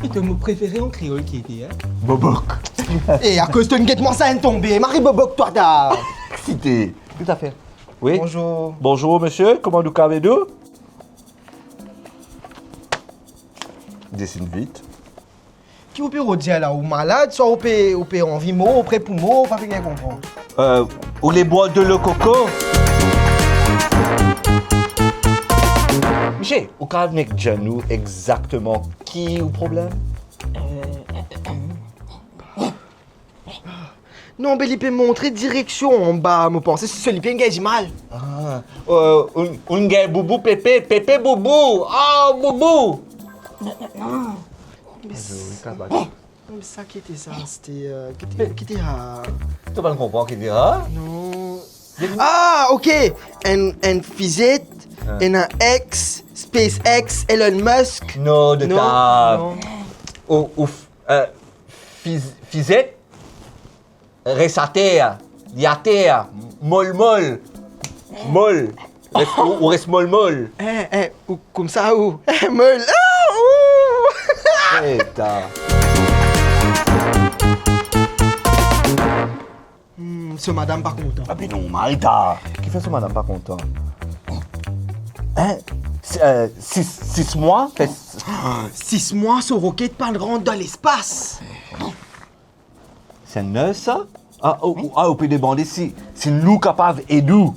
Et ton mot préféré en créole qui était, hein? Boboc. Et à cause de une guette-moi ça est tombé. Marie Boboc, toi, t'as. Cité. Tout à fait. Oui. Bonjour. Bonjour, monsieur. Comment nous calmez-nous? Dessine vite. Qui vous peut dire là, ou malade, soit ou peut envie mot, ou prêt pour mot, pas bien comprendre. Ou les bois de le coco? Monsieur, au cas avec Janou, exactement qui ou problème? Non, mais il peut montrer direction en bas, me penser, c'est celui qui a mal. Ah, un gars boubou pépé, pépé boubou. Ah, boubou. Mais ça qui était ça, c'était. Qui était à. Tu vas le comprendre qu'il dira. Non. Ah, ok! Un physique, un X, SpaceX, Elon Musk. Non, de Non, ta. non. Fizette, Ressater, Yater, Mol, ou reste Mol. Ou comme ça, ou. Meul. Ah, ouh! Eita. Ce madame pas content. Ah, mais non, Malta. Qui fait ça, madame, pas content? Hein? 6 mois? 6 mois, ce roquette pas rentre dans l'espace. C'est neuf, ça? On peut demander si nous capables et nous.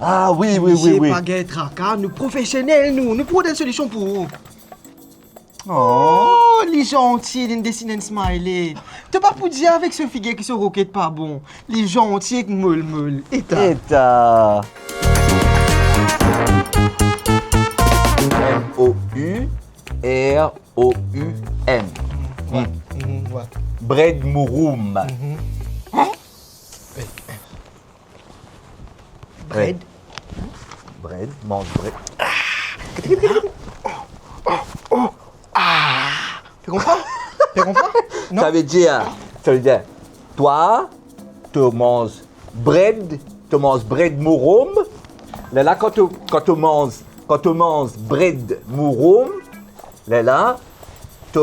Ah, oui. J'ai pas guère tracas, nous professionnels, nous prenons une solution pour vous. Oh, les gentils, ils dessinent un smiley. T'as pas pour dire avec ce figuier qui se roquette pas bon. Les gentils avec meul. Eta. M-O-U-R-O-U-M. Ouais. Bread Mouroum. Bread. Bread, mange bread. Tu comprends? Non. Ça veut dire, toi, tu manges bread mouroum. Là, quand tu manges bread mouroum, là, tu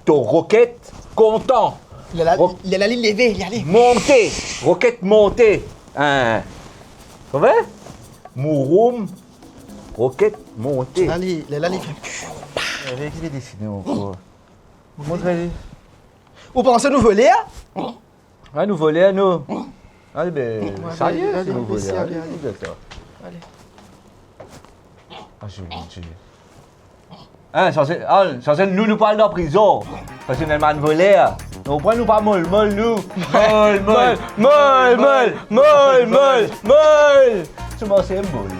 roquette content. Il est là, il est levé, il est allé. Monté, roquette montée. Hein. C'est vrai? Mouroum, roquette montée. Il est là, il fait. Avec les dessiner encore. Montrez-les. Vous pensez nous voler, hein? Ah, nous voler à nous. Allez, ben, Ouais, sérieux, allez, c'est nous voler. allez. D'accord. Allez. Ah, j'ai oublié. Censé nous parle de prison. Parce que nous avons volé. Nous prenons pas molle, nous. Molle. Tu m'en sais molle.